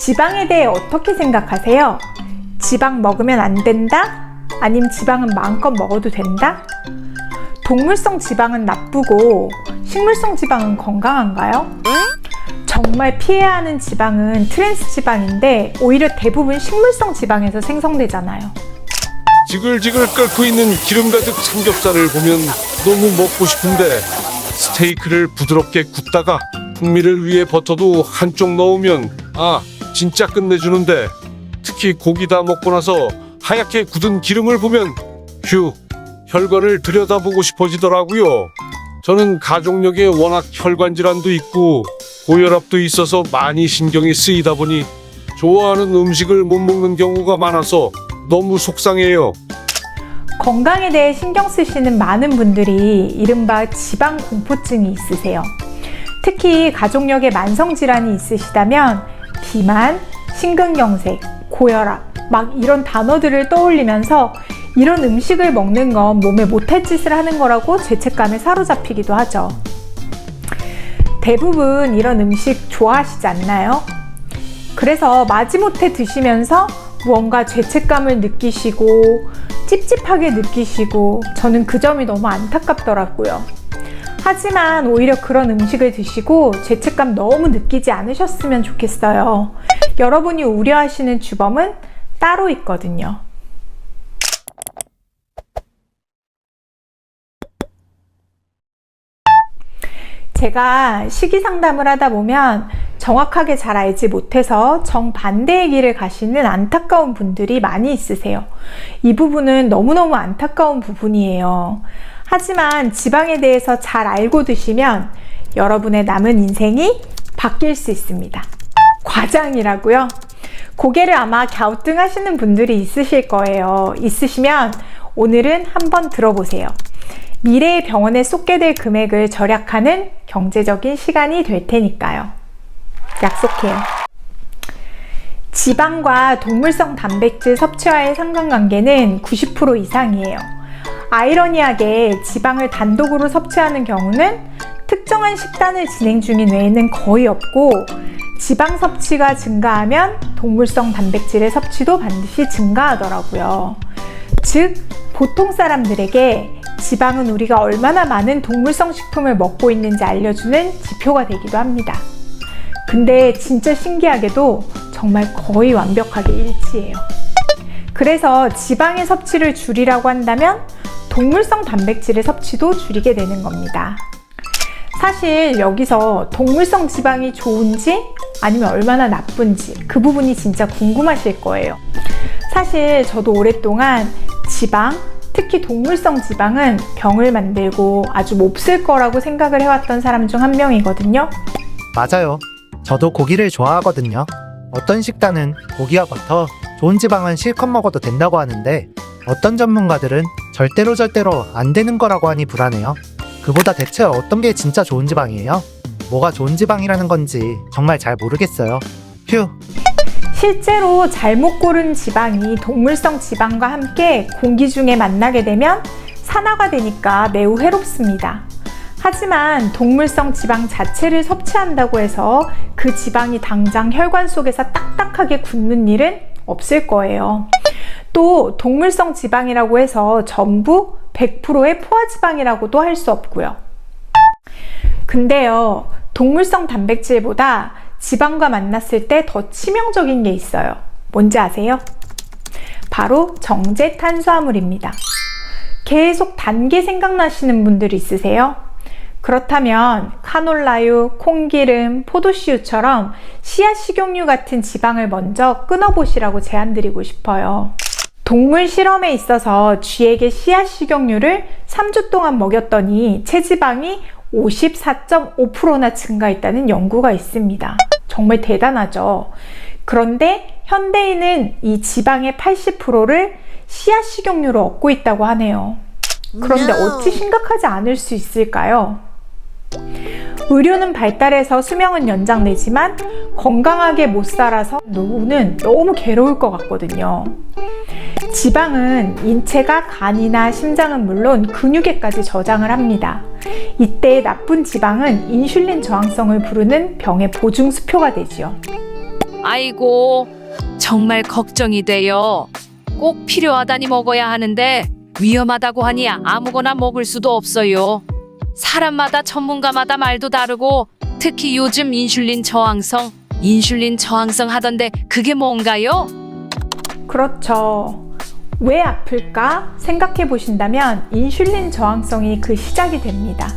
지방에 대해 어떻게 생각하세요? 지방 먹으면 안 된다? 아님 지방은 마음껏 먹어도 된다? 동물성 지방은 나쁘고 식물성 지방은 건강한가요? 정말 피해야 하는 지방은 트랜스 지방인데 오히려 대부분 식물성 지방에서 생성되잖아요. 지글지글 끓고 있는 기름 가득 삼겹살을 보면 너무 먹고 싶은데 스테이크를 부드럽게 굽다가 풍미를 위해 버터도 한쪽 넣으면 진짜 끝내주는데 특히 고기 다 먹고 나서 하얗게 굳은 기름을 보면 혈관을 들여다보고 싶어지더라고요. 저는 가족력에 워낙 혈관 질환도 있고 고혈압도 있어서 많이 신경이 쓰이다 보니 좋아하는 음식을 못 먹는 경우가 많아서 너무 속상해요. 건강에 대해 신경 쓰시는 많은 분들이 이른바 지방 공포증이 있으세요. 특히 가족력에 만성질환이 있으시다면 비만, 심근경색, 고혈압 막 이런 단어들을 떠올리면서 이런 음식을 먹는 건 몸에 못할 짓을 하는 거라고 죄책감에 사로잡히기도 하죠. 대부분 이런 음식 좋아하시지 않나요? 그래서 마지못해 드시면서 무언가 죄책감을 느끼시고 찝찝하게 느끼시고 저는 그 점이 너무 안타깝더라고요. 하지만 오히려 그런 음식을 드시고 죄책감 너무 느끼지 않으셨으면 좋겠어요. 여러분이 우려하시는 주범은 따로 있거든요. 제가 식이 상담을 하다 보면 정확하게 잘 알지 못해서 정반대의 길을 가시는 안타까운 분들이 많이 있으세요. 이 부분은 너무너무 안타까운 부분이에요. 하지만 지방에 대해서 잘 알고 드시면 여러분의 남은 인생이 바뀔 수 있습니다. 과장이라고요? 고개를 아마 갸우뚱하시는 분들이 있으실 거예요. 있으시면 오늘은 한번 들어보세요. 미래의 병원에 쏟게 될 금액을 절약하는 경제적인 시간이 될 테니까요. 약속해요. 지방과 동물성 단백질 섭취와의 상관관계는 90% 이상이에요. 아이러니하게 지방을 단독으로 섭취하는 경우는 특정한 식단을 진행 중인 외에는 거의 없고 지방 섭취가 증가하면 동물성 단백질의 섭취도 반드시 증가하더라고요. 즉, 보통 사람들에게 지방은 우리가 얼마나 많은 동물성 식품을 먹고 있는지 알려주는 지표가 되기도 합니다. 근데 진짜 신기하게도 정말 거의 완벽하게 일치해요. 그래서 지방의 섭취를 줄이라고 한다면 동물성 단백질의 섭취도 줄이게 되는 겁니다. 사실 여기서 동물성 지방이 좋은지 아니면 얼마나 나쁜지 그 부분이 진짜 궁금하실 거예요. 사실 저도 오랫동안 지방, 특히 동물성 지방은 병을 만들고 아주 몹쓸 거라고 생각을 해왔던 사람 중 한 명이거든요. 맞아요. 저도 고기를 좋아하거든요. 어떤 식단은 고기와 버터, 좋은 지방은 실컷 먹어도 된다고 하는데 어떤 전문가들은 절대로 안 되는 거라고 하니 불안해요. 그보다 대체 어떤 게 진짜 좋은 지방이에요? 뭐가 좋은 지방이라는 건지 정말 잘 모르겠어요. 휴. 실제로 잘못 고른 지방이 동물성 지방과 함께 공기 중에 만나게 되면 산화가 되니까 매우 해롭습니다. 하지만 동물성 지방 자체를 섭취한다고 해서 그 지방이 당장 혈관 속에서 딱딱하게 굳는 일은 없을 거예요. 또 동물성 지방이라고 해서 전부 100%의 포화지방이라고도 할 수 없고요. 근데요, 동물성 단백질보다 지방과 만났을 때 더 치명적인 게 있어요. 뭔지 아세요? 바로 정제 탄수화물입니다. 계속 단 게 생각나시는 분들 있으세요? 그렇다면 카놀라유, 콩기름, 포도씨유처럼 씨앗 식용유 같은 지방을 먼저 끊어보시라고 제안드리고 싶어요. 동물 실험에 있어서 쥐에게 씨앗 식용유를 3주 동안 먹였더니 체지방이 54.5%나 증가했다는 연구가 있습니다. 정말 대단하죠. 그런데 현대인은 이 지방의 80%를 씨앗 식용유로 얻고 있다고 하네요. 그런데 어찌 심각하지 않을 수 있을까요? 의료는 발달해서 수명은 연장되지만 건강하게 못 살아서 노후는 너무 괴로울 것 같거든요. 지방은 인체가 간이나 심장은 물론 근육에까지 저장을 합니다. 이때 나쁜 지방은 인슐린 저항성을 부르는 병의 보증수표가 되지요. 아이고, 정말 걱정이 돼요. 꼭 필요하다니 먹어야 하는데 위험하다고 하니 아무거나 먹을 수도 없어요. 사람마다 전문가마다 말도 다르고 특히 요즘 인슐린 저항성 하던데 그게 뭔가요? 그렇죠. 왜 아플까 생각해 보신다면 인슐린 저항성이 그 시작이 됩니다.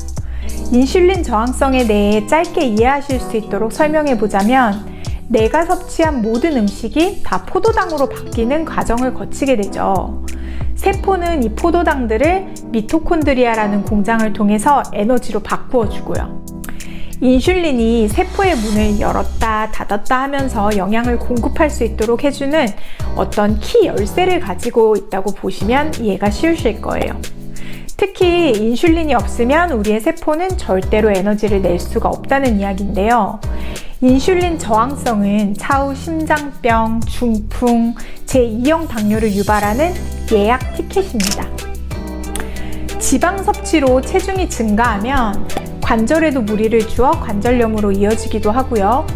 인슐린 저항성에 대해 짧게 이해하실 수 있도록 설명해 보자면 내가 섭취한 모든 음식이 다 포도당으로 바뀌는 과정을 거치게 되죠. 세포는 이 포도당들을 미토콘드리아라는 공장을 통해서 에너지로 바꾸어 주고요. 인슐린이 세포의 문을 열었다 닫았다 하면서 영양을 공급할 수 있도록 해주는 어떤 키 열쇠를 가지고 있다고 보시면 이해가 쉬우실 거예요. 특히 인슐린이 없으면 우리의 세포는 절대로 에너지를 낼 수가 없다는 이야기인데요. 인슐린 저항성은 차후 심장병, 중풍, 제2형 당뇨를 유발하는 예약 티켓입니다. 지방 섭취로 체중이 증가하면 관절에도 무리를 주어 관절염으로 이어지기도 하고요.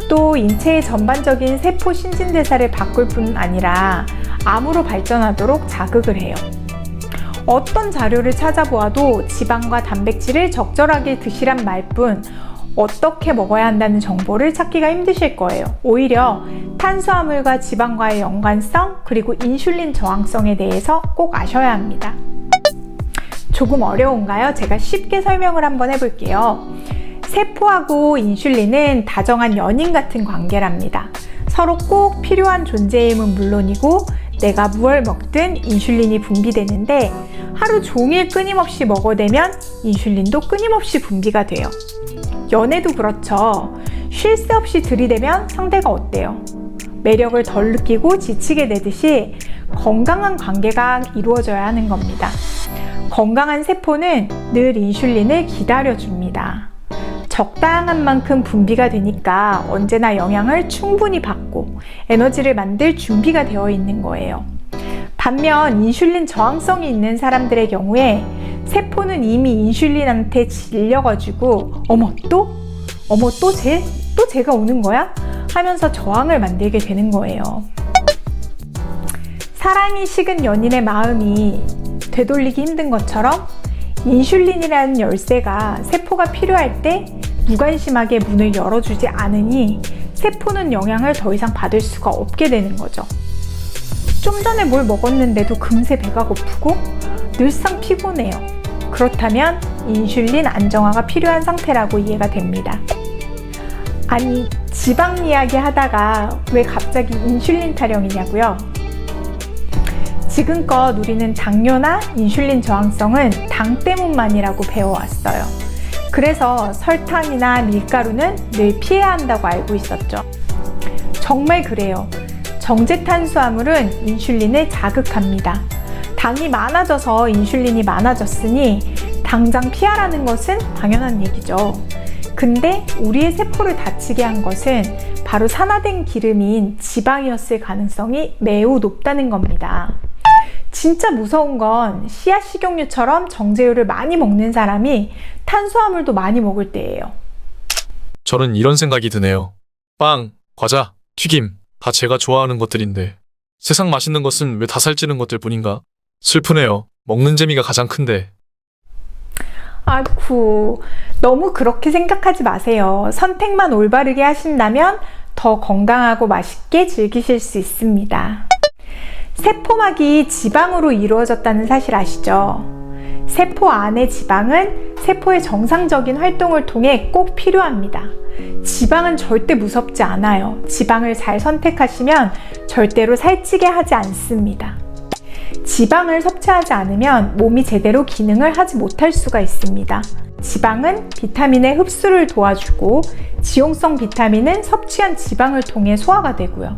또 인체의 전반적인 세포 신진대사를 바꿀 뿐 아니라 암으로 발전하도록 자극을 해요. 어떤 자료를 찾아보아도 지방과 단백질을 적절하게 드시란 말뿐 어떻게 먹어야 한다는 정보를 찾기가 힘드실 거예요. 오히려 탄수화물과 지방과의 연관성 그리고 인슐린 저항성에 대해서 꼭 아셔야 합니다. 조금 어려운가요? 제가 쉽게 설명을 한번 해볼게요. 세포하고 인슐린은 다정한 연인 같은 관계랍니다. 서로 꼭 필요한 존재임은 물론이고 내가 무얼 먹든 인슐린이 분비되는데 하루 종일 끊임없이 먹어대면 인슐린도 끊임없이 분비가 돼요. 연애도 그렇죠. 쉴 새 없이 들이대면 상대가 어때요? 매력을 덜 느끼고 지치게 되듯이 건강한 관계가 이루어져야 하는 겁니다. 건강한 세포는 늘 인슐린을 기다려줍니다. 적당한 만큼 분비가 되니까 언제나 영양을 충분히 받고 에너지를 만들 준비가 되어 있는 거예요. 반면 인슐린 저항성이 있는 사람들의 경우에 세포는 이미 인슐린한테 질려가지고 또 쟤가 오는 거야? 하면서 저항을 만들게 되는 거예요. 사랑이 식은 연인의 마음이 되돌리기 힘든 것처럼 인슐린이라는 열쇠가 세포가 필요할 때 무관심하게 문을 열어주지 않으니 세포는 영양을 더 이상 받을 수가 없게 되는 거죠. 좀 전에 뭘 먹었는데도 금세 배가 고프고 늘상 피곤해요. 그렇다면 인슐린 안정화가 필요한 상태라고 이해가 됩니다. 아니, 지방 이야기 하다가 왜 갑자기 인슐린 타령이냐고요? 지금껏 우리는 당뇨나 인슐린 저항성은 당 때문만이라고 배워왔어요. 그래서 설탕이나 밀가루는 늘 피해야 한다고 알고 있었죠. 정말 그래요. 정제 탄수화물은 인슐린을 자극합니다. 당이 많아져서 인슐린이 많아졌으니 당장 피하라는 것은 당연한 얘기죠. 근데 우리의 세포를 다치게 한 것은 바로 산화된 기름인 지방이었을 가능성이 매우 높다는 겁니다. 진짜 무서운 건 씨앗 식용유처럼 정제유를 많이 먹는 사람이 탄수화물도 많이 먹을 때예요. 저는 이런 생각이 드네요. 빵, 과자, 튀김 다 제가 좋아하는 것들인데 세상 맛있는 것은 왜 다 살찌는 것들 뿐인가? 슬프네요. 먹는 재미가 가장 큰데. 아이쿠, 너무 그렇게 생각하지 마세요. 선택만 올바르게 하신다면 더 건강하고 맛있게 즐기실 수 있습니다. 세포막이 지방으로 이루어졌다는 사실 아시죠? 세포 안의 지방은 세포의 정상적인 활동을 통해 꼭 필요합니다. 지방은 절대 무섭지 않아요. 지방을 잘 선택하시면 절대로 살찌게 하지 않습니다. 지방을 섭취하지 않으면 몸이 제대로 기능을 하지 못할 수가 있습니다. 지방은 비타민의 흡수를 도와주고 지용성 비타민은 섭취한 지방을 통해 소화가 되고요.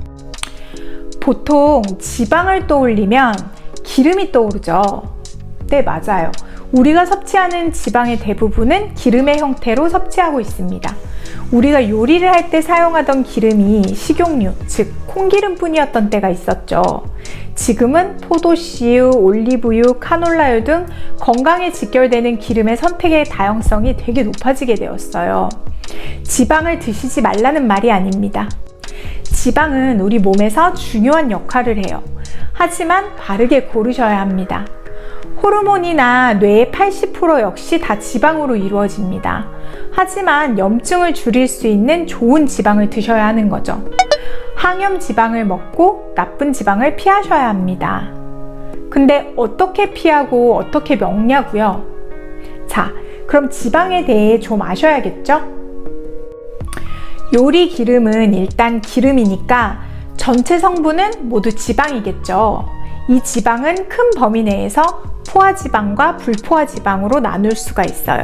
보통 지방을 떠올리면 기름이 떠오르죠. 네, 맞아요. 우리가 섭취하는 지방의 대부분은 기름의 형태로 섭취하고 있습니다. 우리가 요리를 할 때 사용하던 기름이 식용유, 즉 콩기름뿐이었던 때가 있었죠. 지금은 포도씨유, 올리브유, 카놀라유 등 건강에 직결되는 기름의 선택의 다양성이 되게 높아지게 되었어요. 지방을 드시지 말라는 말이 아닙니다. 지방은 우리 몸에서 중요한 역할을 해요. 하지만 바르게 고르셔야 합니다. 호르몬이나 뇌의 80% 역시 다 지방으로 이루어집니다. 하지만 염증을 줄일 수 있는 좋은 지방을 드셔야 하는 거죠. 항염 지방을 먹고 나쁜 지방을 피하셔야 합니다. 근데 어떻게 피하고 어떻게 먹냐고요? 자, 그럼 지방에 대해 좀 아셔야겠죠? 요리 기름은 일단 기름이니까 전체 성분은 모두 지방이겠죠. 이 지방은 큰 범위 내에서 포화지방과 불포화지방으로 나눌 수가 있어요.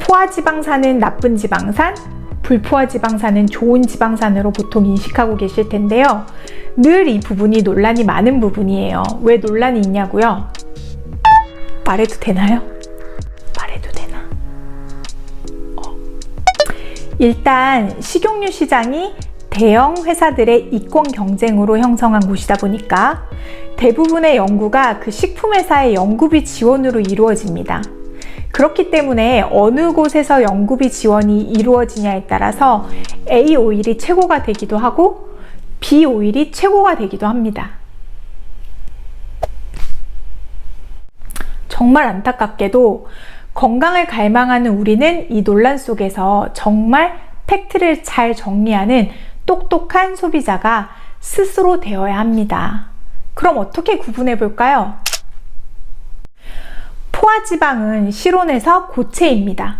포화지방산은 나쁜 지방산, 불포화지방산은 좋은 지방산으로 보통 인식하고 계실 텐데요. 늘 이 부분이 논란이 많은 부분이에요. 왜 논란이 있냐고요? 말해도 되나요? 말해도 되나? 일단 식용유 시장이 대형 회사들의 이권 경쟁으로 형성한 곳이다 보니까 대부분의 연구가 그 식품회사의 연구비 지원으로 이루어집니다. 그렇기 때문에 어느 곳에서 연구비 지원이 이루어지냐에 따라서 A 오일이 최고가 되기도 하고 B 오일이 최고가 되기도 합니다. 정말 안타깝게도 건강을 갈망하는 우리는 이 논란 속에서 정말 팩트를 잘 정리하는 똑똑한 소비자가 스스로 되어야 합니다. 그럼 어떻게 구분해 볼까요? 포화지방은 실온에서 고체입니다.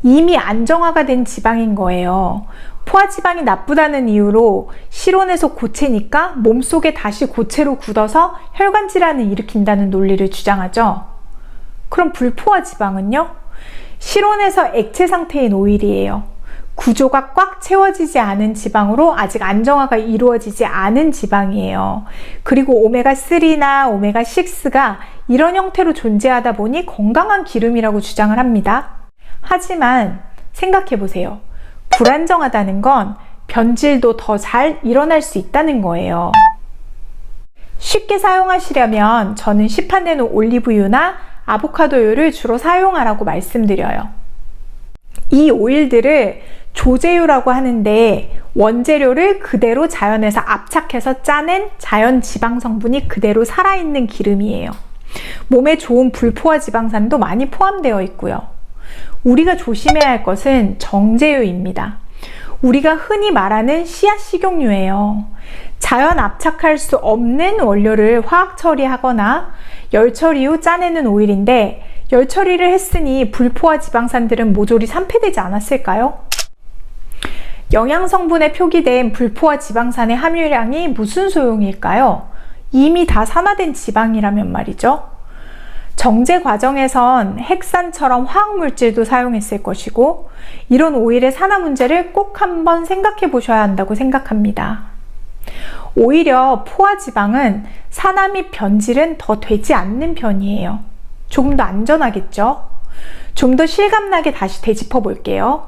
이미 안정화가 된 지방인 거예요. 포화지방이 나쁘다는 이유로 실온에서 고체니까 몸속에 다시 고체로 굳어서 혈관 질환을 일으킨다는 논리를 주장하죠. 그럼 불포화지방은요? 실온에서 액체 상태인 오일이에요. 구조가 꽉 채워지지 않은 지방으로 아직 안정화가 이루어지지 않은 지방이에요. 그리고 오메가3나 오메가6가 이런 형태로 존재하다 보니 건강한 기름이라고 주장을 합니다. 하지만 생각해 보세요. 불안정하다는 건 변질도 더 잘 일어날 수 있다는 거예요. 쉽게 사용하시려면 저는 시판되는 올리브유나 아보카도유를 주로 사용하라고 말씀드려요. 이 오일들을 조제유라고 하는데 원재료를 그대로 자연에서 압착해서 짜낸 자연 지방 성분이 그대로 살아있는 기름이에요. 몸에 좋은 불포화 지방산도 많이 포함되어 있고요. 우리가 조심해야 할 것은 정제유입니다. 우리가 흔히 말하는 씨앗 식용유예요. 자연 압착할 수 없는 원료를 화학 처리하거나 열 처리 후 짜내는 오일인데 열 처리를 했으니 불포화 지방산들은 모조리 산패되지 않았을까요? 영양 성분에 표기된 불포화 지방산의 함유량이 무슨 소용일까요? 이미 다 산화된 지방이라면 말이죠. 정제 과정에선 핵산처럼 화학물질도 사용했을 것이고 이런 오일의 산화 문제를 꼭 한번 생각해 보셔야 한다고 생각합니다. 오히려 포화지방은 산화 및 변질은 더 되지 않는 편이에요. 조금 더 안전하겠죠? 좀 더 실감나게 다시 되짚어 볼게요.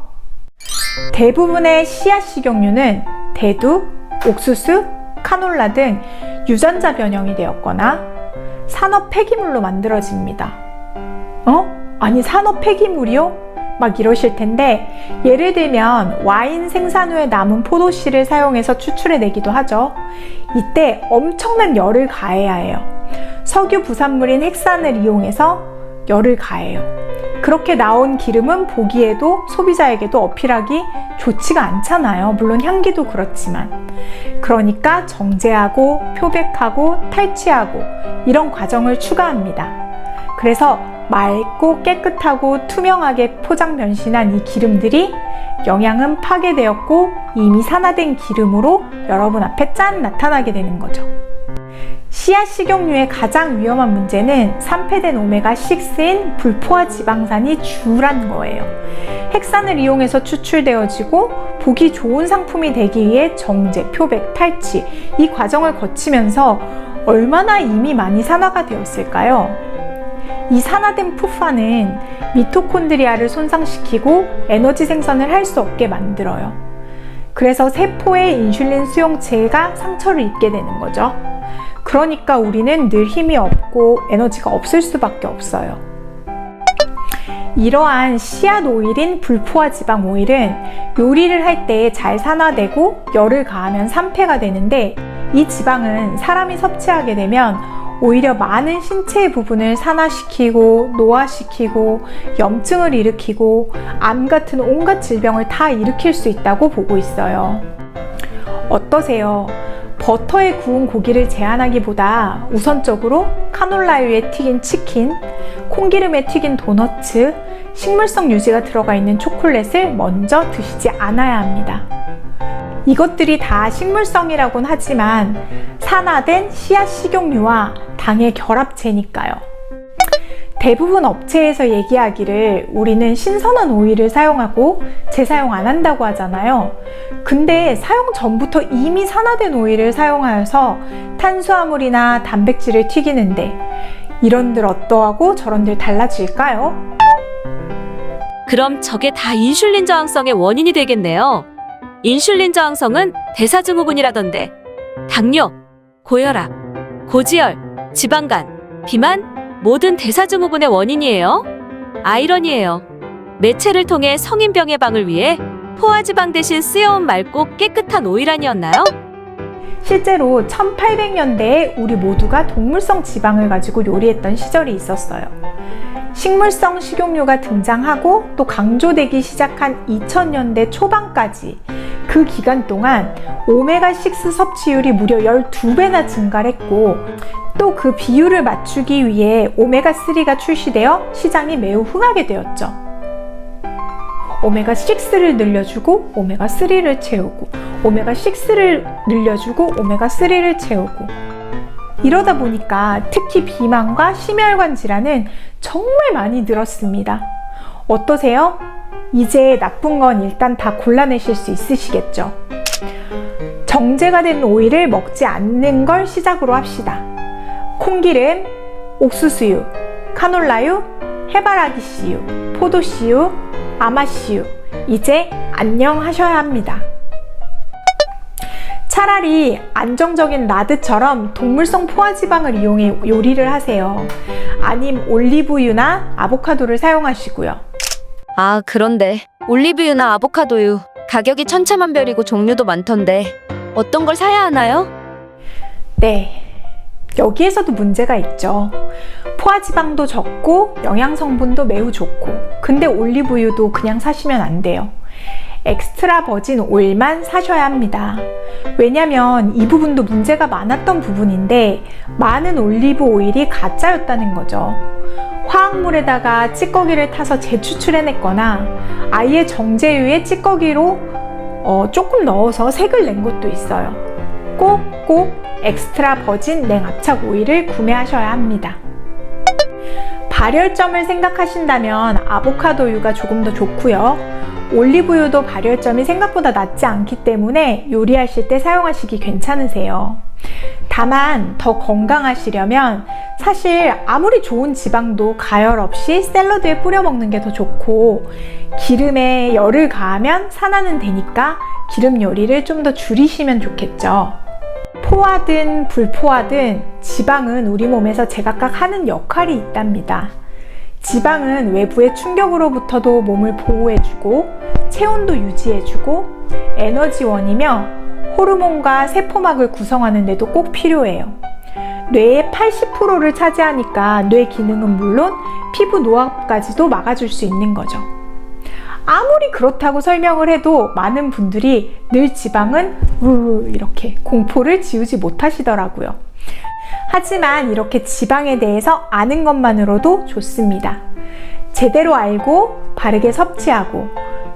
대부분의 씨앗 식용유는 대두, 옥수수, 카놀라 등 유전자 변형이 되었거나 산업 폐기물로 만들어집니다. 아니 산업 폐기물이요? 막 이러실 텐데 예를 들면 와인 생산 후에 남은 포도씨를 사용해서 추출해내기도 하죠. 이때 엄청난 열을 가해야 해요. 석유 부산물인 핵산을 이용해서 열을 가해요. 그렇게 나온 기름은 보기에도 소비자에게도 어필하기 좋지가 않잖아요. 물론 향기도 그렇지만. 그러니까 정제하고 표백하고 탈취하고 이런 과정을 추가합니다. 그래서 맑고 깨끗하고 투명하게 포장 변신한 이 기름들이 영양은 파괴되었고 이미 산화된 기름으로 여러분 앞에 짠 나타나게 되는 거죠. 씨앗 식용유의 가장 위험한 문제는 산패된 오메가6인 불포화 지방산이 주란 거예요. 핵산을 이용해서 추출되어지고 보기 좋은 상품이 되기 위해 정제, 표백, 탈취 이 과정을 거치면서 얼마나 이미 많이 산화가 되었을까요? 이 산화된 푸파는 미토콘드리아를 손상시키고 에너지 생산을 할 수 없게 만들어요. 그래서 세포의 인슐린 수용체가 상처를 입게 되는 거죠. 그러니까 우리는 늘 힘이 없고 에너지가 없을 수밖에 없어요. 이러한 씨앗 오일인 불포화 지방 오일은 요리를 할 때 잘 산화되고 열을 가하면 산패가 되는데, 이 지방은 사람이 섭취하게 되면 오히려 많은 신체의 부분을 산화시키고 노화시키고 염증을 일으키고 암 같은 온갖 질병을 다 일으킬 수 있다고 보고 있어요. 어떠세요? 버터에 구운 고기를 제한하기보다 우선적으로 카놀라유에 튀긴 치킨, 콩기름에 튀긴 도너츠, 식물성 유지가 들어가 있는 초콜릿을 먼저 드시지 않아야 합니다. 이것들이 다 식물성이라고는 하지만 산화된 씨앗 식용유와 당의 결합체니까요. 대부분 업체에서 얘기하기를 우리는 신선한 오일을 사용하고 재사용 안 한다고 하잖아요. 근데 사용 전부터 이미 산화된 오일을 사용하여서 탄수화물이나 단백질을 튀기는데 이런들 어떠하고 저런들 달라질까요? 그럼 저게 다 인슐린 저항성의 원인이 되겠네요. 인슐린 저항성은 대사증후군이라던데 당뇨, 고혈압, 고지혈, 지방간, 비만 모든 대사증후군의 원인이에요. 아이러니예요. 매체를 통해 성인병 예방을 위해 포화지방 대신 쓰여온 맑고 깨끗한 오일 아니었나요? 실제로 1800년대에 우리 모두가 동물성 지방을 가지고 요리했던 시절이 있었어요. 식물성 식용유가 등장하고 또 강조되기 시작한 2000년대 초반까지 그 기간 동안 오메가6 섭취율이 무려 12배나 증가를 했고, 또 그 비율을 맞추기 위해 오메가3가 출시되어 시장이 매우 흥하게 되었죠. 오메가6를 늘려주고 오메가3를 채우고, 오메가6를 늘려주고 오메가3를 채우고, 이러다 보니까 특히 비만과 심혈관 질환은 정말 많이 늘었습니다. 어떠세요? 이제 나쁜 건 일단 다 골라내실 수 있으시겠죠? 정제가 된 오일을 먹지 않는 걸 시작으로 합시다. 콩기름, 옥수수유, 카놀라유, 해바라기씨유, 포도씨유, 아마씨유, 이제 안녕하셔야 합니다. 차라리 안정적인 라드처럼 동물성 포화지방을 이용해 요리를 하세요. 아님 올리브유나 아보카도를 사용하시고요. 아, 그런데 올리브유나 아보카도유 가격이 천차만별이고 종류도 많던데 어떤 걸 사야 하나요? 네, 여기에서도 문제가 있죠. 포화지방도 적고 영양성분도 매우 좋고, 근데 올리브유도 그냥 사시면 안 돼요. 엑스트라 버진 오일만 사셔야 합니다. 왜냐면 이 부분도 문제가 많았던 부분인데, 많은 올리브 오일이 가짜였다는 거죠. 화학물에다가 찌꺼기를 타서 재추출해냈거나 아예 정제유에 찌꺼기로 조금 넣어서 색을 낸 것도 있어요. 꼭 엑스트라 버진 냉압착 오일을 구매하셔야 합니다. 발열점을 생각하신다면 아보카도유가 조금 더 좋고요. 올리브유도 발열점이 생각보다 낮지 않기 때문에 요리하실 때 사용하시기 괜찮으세요. 다만 더 건강하시려면 사실 아무리 좋은 지방도 가열 없이 샐러드에 뿌려 먹는 게 더 좋고, 기름에 열을 가하면 산화는 되니까 기름 요리를 좀 더 줄이시면 좋겠죠. 포화든 불포화든 지방은 우리 몸에서 제각각 하는 역할이 있답니다. 지방은 외부의 충격으로부터도 몸을 보호해주고 체온도 유지해주고 에너지원이며 호르몬과 세포막을 구성하는 데도 꼭 필요해요. 뇌의 80%를 차지하니까 뇌 기능은 물론 피부 노화까지도 막아줄 수 있는 거죠. 아무리 그렇다고 설명을 해도 많은 분들이 늘 지방은 이렇게 공포를 지우지 못하시더라고요. 하지만 이렇게 지방에 대해서 아는 것만으로도 좋습니다. 제대로 알고 바르게 섭취하고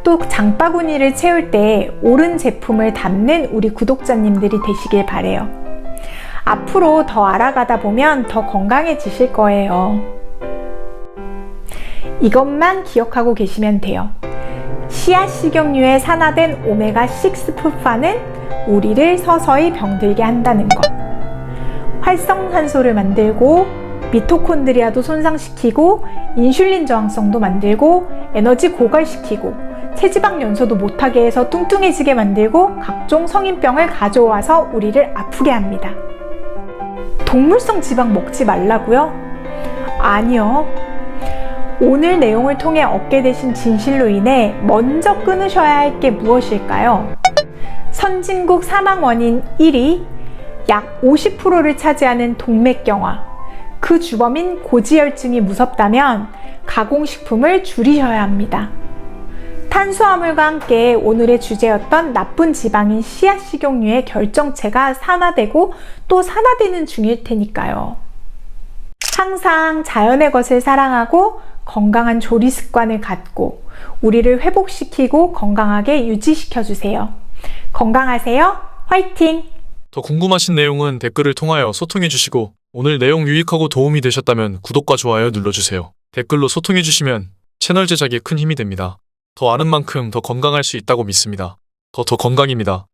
또 장바구니를 채울 때 옳은 제품을 담는 우리 구독자님들이 되시길 바래요. 앞으로 더 알아가다 보면 더 건강해지실 거예요. 이것만 기억하고 계시면 돼요. 씨앗 식용유에 산화된 오메가6 푸파는 우리를 서서히 병들게 한다는 것. 활성산소를 만들고 미토콘드리아도 손상시키고 인슐린 저항성도 만들고 에너지 고갈시키고 체지방 연소도 못하게 해서 뚱뚱해지게 만들고 각종 성인병을 가져와서 우리를 아프게 합니다. 동물성 지방 먹지 말라고요? 아니요. 오늘 내용을 통해 얻게 되신 진실로 인해 먼저 끊으셔야 할 게 무엇일까요? 선진국 사망 원인 1위, 약 50%를 차지하는 동맥경화. 그 주범인 고지혈증이 무섭다면 가공식품을 줄이셔야 합니다. 탄수화물과 함께 오늘의 주제였던 나쁜 지방인 씨앗 식용유의 결정체가 산화되고 또 산화되는 중일 테니까요. 항상 자연의 것을 사랑하고 건강한 조리 습관을 갖고 우리를 회복시키고 건강하게 유지시켜주세요. 건강하세요. 화이팅! 더 궁금하신 내용은 댓글을 통하여 소통해 주시고 오늘 내용 유익하고 도움이 되셨다면 구독과 좋아요 눌러주세요. 댓글로 소통해 주시면 채널 제작에 큰 힘이 됩니다. 더 아는 만큼 더 건강할 수 있다고 믿습니다. 더 건강입니다.